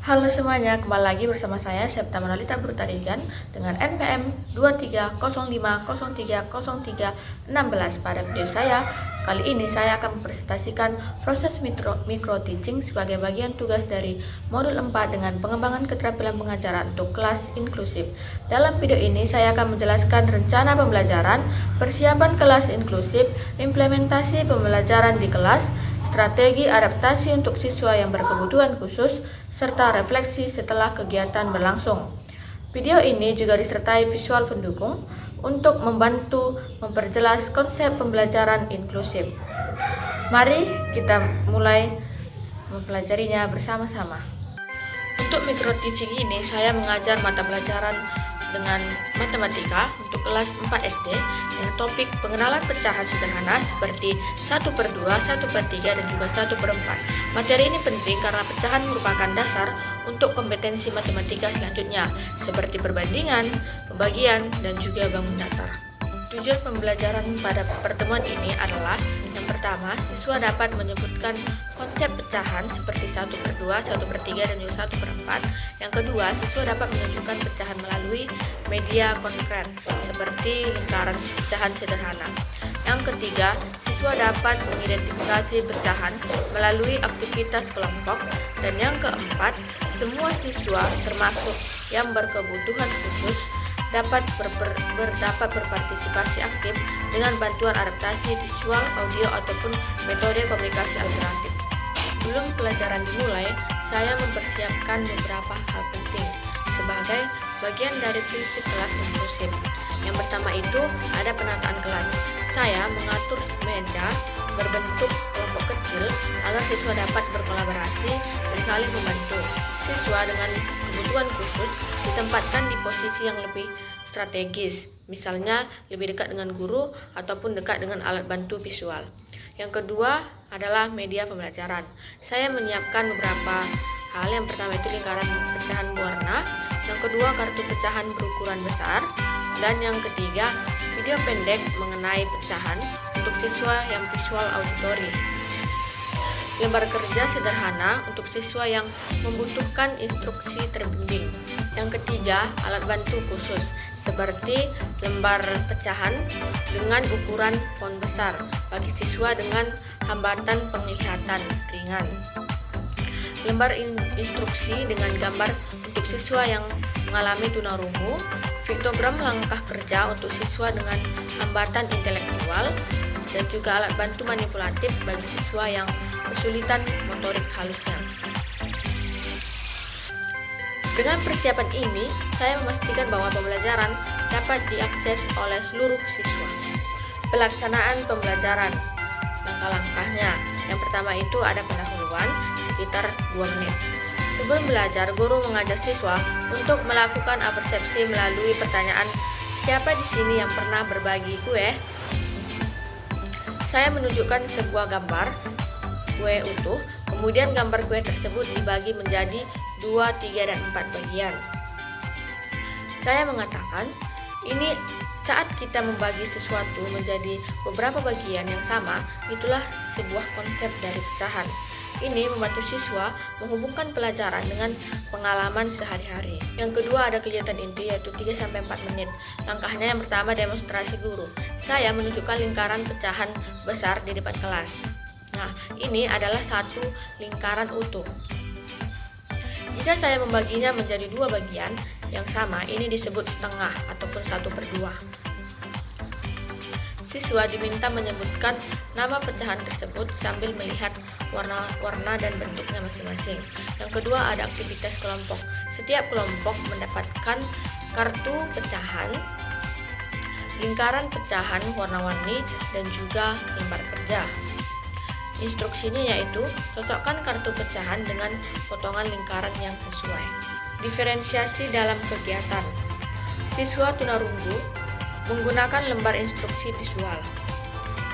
Halo semuanya, kembali lagi bersama saya Septa Manolita Brutarigan dengan NPM 2305030316. Pada video saya, kali ini saya akan mempresentasikan proses micro teaching sebagai bagian tugas dari modul 4 dengan pengembangan keterampilan pengajaran untuk kelas inklusif. Dalam video ini saya akan menjelaskan rencana pembelajaran, persiapan kelas inklusif, implementasi pembelajaran di kelas, strategi adaptasi untuk siswa yang berkebutuhan khusus, serta refleksi setelah kegiatan berlangsung. Video ini juga disertai visual pendukung untuk membantu memperjelas konsep pembelajaran inklusif. Mari kita mulai mempelajarinya bersama-sama. Untuk micro teaching ini saya mengajar mata pelajaran dengan matematika untuk kelas 4 SD dengan topik pengenalan pecahan sederhana seperti 1/2, 1/3, dan juga 1/4. Materi ini penting karena pecahan merupakan dasar untuk kompetensi matematika selanjutnya seperti perbandingan, pembagian, dan juga bangun datar. Tujuan pembelajaran pada pertemuan ini adalah yang pertama, siswa dapat menyebutkan konsep pecahan seperti 1/2, 1/3, dan juga 1/4. Yang kedua, siswa dapat menunjukkan pecahan melalui media konkret seperti lingkaran pecahan sederhana. Yang ketiga, siswa dapat mengidentifikasi pecahan melalui aktivitas kelompok. Dan yang keempat, semua siswa termasuk yang berkebutuhan khusus dapat berpartisipasi aktif dengan bantuan adaptasi visual, audio, ataupun metode komunikasi alternatif. Sebelum pelajaran dimulai, saya mempersiapkan beberapa hal penting sebagai bagian dari prinsip kelas inklusif. Yang pertama itu ada penataan kelas. Saya mengatur meja berbentuk kelompok kecil agar siswa dapat berkolaborasi dan saling membantu. Siswa dengan kebutuhan khusus ditempatkan di posisi yang lebih strategis, misalnya lebih dekat dengan guru ataupun dekat dengan alat bantu visual. Yang kedua adalah media pembelajaran. Saya menyiapkan beberapa hal. Yang pertama itu lingkaran pecahan warna, yang kedua kartu pecahan berukuran besar, dan yang ketiga video pendek mengenai pecahan untuk siswa yang visual auditory. Lembar kerja sederhana untuk siswa yang membutuhkan instruksi terbimbing. Yang ketiga, alat bantu khusus seperti lembar pecahan dengan ukuran font besar bagi siswa dengan hambatan penglihatan ringan. Lembar instruksi dengan gambar untuk siswa yang mengalami tunarungu, piktogram langkah kerja untuk siswa dengan hambatan intelektual, dan juga alat bantu manipulatif bagi siswa yang kesulitan motorik halusnya. Dengan persiapan ini, saya memastikan bahwa pembelajaran dapat diakses oleh seluruh siswa. Pelaksanaan pembelajaran, langkah-langkahnya. Yang pertama itu ada pendahuluan sekitar 2 menit. Sebelum belajar, guru mengajak siswa untuk melakukan persepsi melalui pertanyaan, siapa di sini yang pernah berbagi kue? Saya menunjukkan sebuah gambar kue utuh, kemudian gambar kue tersebut dibagi menjadi 2, 3, dan 4 bagian. Saya mengatakan, ini saat kita membagi sesuatu menjadi beberapa bagian yang sama, itulah sebuah konsep dari pecahan. Ini membantu siswa menghubungkan pelajaran dengan pengalaman sehari-hari. Yang kedua ada kegiatan inti yaitu 3-4 menit. Langkahnya yang pertama demonstrasi guru. Saya menunjukkan lingkaran pecahan besar di depan kelas. Nah, ini adalah satu lingkaran utuh. Jika saya membaginya menjadi 2 bagian yang sama, ini disebut setengah ataupun 1/2. Siswa diminta menyebutkan nama pecahan tersebut sambil melihat warna dan bentuknya masing-masing. Yang kedua ada aktivitas kelompok. Setiap kelompok mendapatkan kartu pecahan, lingkaran pecahan warna-warni, dan juga lembar kerja. Instruksinya yaitu cocokkan kartu pecahan dengan potongan lingkaran yang sesuai. Diferensiasi dalam kegiatan. Siswa tunarungu menggunakan lembar instruksi visual.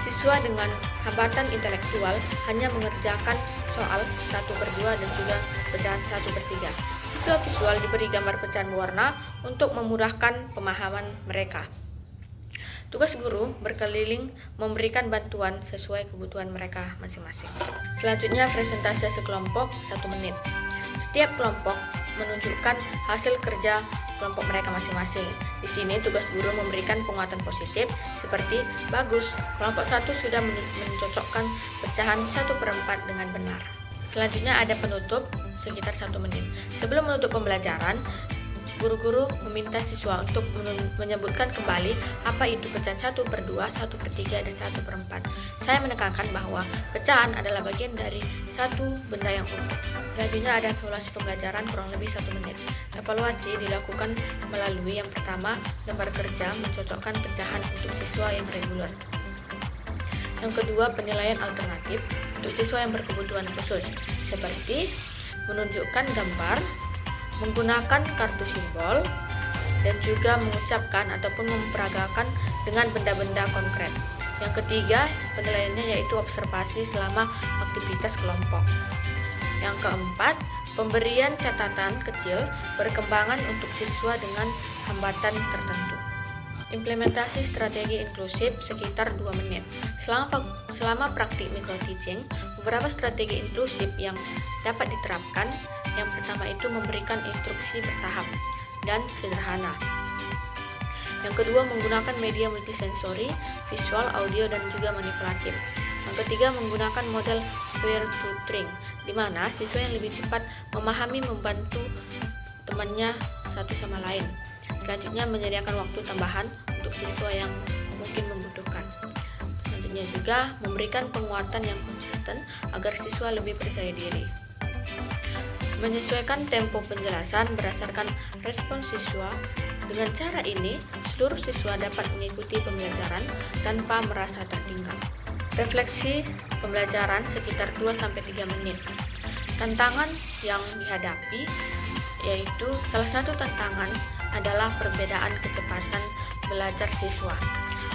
Siswa dengan hambatan intelektual hanya mengerjakan soal 1/2 dan juga pecahan 1/3. Siswa visual diberi gambar pecahan warna untuk memudahkan pemahaman mereka. Tugas guru berkeliling memberikan bantuan sesuai kebutuhan mereka masing-masing. Selanjutnya presentasi sekelompok 1 menit. Setiap kelompok menunjukkan hasil kerja kelompok mereka masing-masing. Di sini tugas guru memberikan penguatan positif seperti bagus, kelompok 1 sudah mencocokkan pecahan 1/4 dengan benar. Selanjutnya ada penutup sekitar 1 menit. Sebelum menutup pembelajaran, guru-guru meminta siswa untuk menyebutkan kembali apa itu pecahan 1/2, 1/3, dan 1/4. Saya menekankan bahwa pecahan adalah bagian dari satu benda yang utuh. Selanjutnya ada evaluasi pembelajaran kurang lebih 1 menit. Evaluasi dilakukan melalui yang pertama, lembar kerja mencocokkan pecahan untuk siswa yang reguler. Yang kedua, penilaian alternatif untuk siswa yang berkebutuhan khusus, seperti menunjukkan gambar, menggunakan kartu simbol, dan juga mengucapkan ataupun memperagakan dengan benda-benda konkret. Yang ketiga, penilaiannya yaitu observasi selama aktivitas kelompok. Yang keempat, pemberian catatan kecil perkembangan untuk siswa dengan hambatan tertentu. Implementasi strategi inklusif sekitar 2 menit. Selama praktik micro-teaching, beberapa strategi inklusif yang dapat diterapkan. Yang pertama itu memberikan instruksi bertahap dan sederhana. Yang kedua, menggunakan media multisensori, visual, audio, dan juga manipulatif. Yang ketiga, menggunakan model peer tutoring, di mana siswa yang lebih cepat memahami membantu temannya satu sama lain. Selanjutnya, menyediakan waktu tambahan untuk siswa yang mungkin membutuhkan. Selanjutnya juga memberikan penguatan yang konsisten agar siswa lebih percaya diri. Menyesuaikan tempo penjelasan berdasarkan respons siswa. Dengan cara ini, seluruh siswa dapat mengikuti pembelajaran tanpa merasa tertinggal. Refleksi pembelajaran sekitar 2-3 menit. Tantangan yang dihadapi yaitu salah satu tantangan adalah perbedaan kecepatan belajar siswa.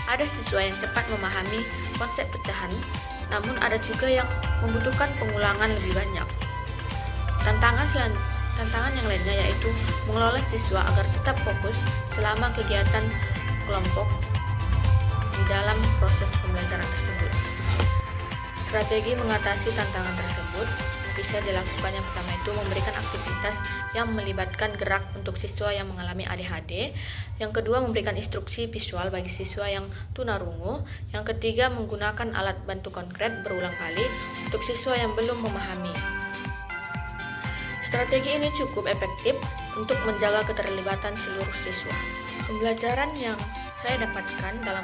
Ada siswa yang cepat memahami konsep pecahan, namun ada juga yang membutuhkan pengulangan lebih banyak. Tantangan yang lainnya yaitu mengelola siswa agar tetap fokus selama kegiatan kelompok di dalam proses pembelajaran tersebut. Strategi mengatasi tantangan tersebut bisa dilakukan. Yang pertama itu memberikan aktivitas yang melibatkan gerak untuk siswa yang mengalami ADHD. Yang kedua, memberikan instruksi visual bagi siswa yang tunarungu. Yang ketiga, menggunakan alat bantu konkret berulang kali untuk siswa yang belum memahami. Strategi ini cukup efektif untuk menjaga keterlibatan seluruh siswa. Pembelajaran yang saya dapatkan dalam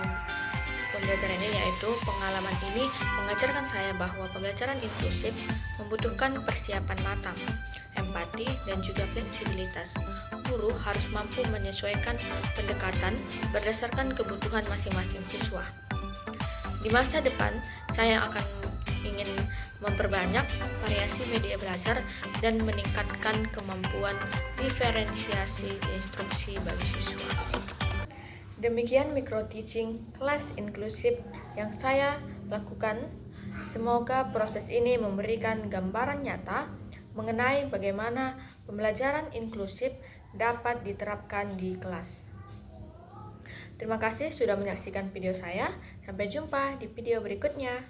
pembelajaran ini yaitu pengalaman ini mengajarkan saya bahwa pembelajaran inklusif membutuhkan persiapan matang, empati, dan juga fleksibilitas. Guru harus mampu menyesuaikan pendekatan berdasarkan kebutuhan masing-masing siswa. Di masa depan, saya ingin memperbanyak variasi media belajar dan meningkatkan kemampuan diferensiasi instruksi bagi siswa. Demikian micro-teaching kelas inklusif yang saya lakukan. Semoga proses ini memberikan gambaran nyata mengenai bagaimana pembelajaran inklusif dapat diterapkan di kelas. Terima kasih sudah menyaksikan video saya. Sampai jumpa di video berikutnya.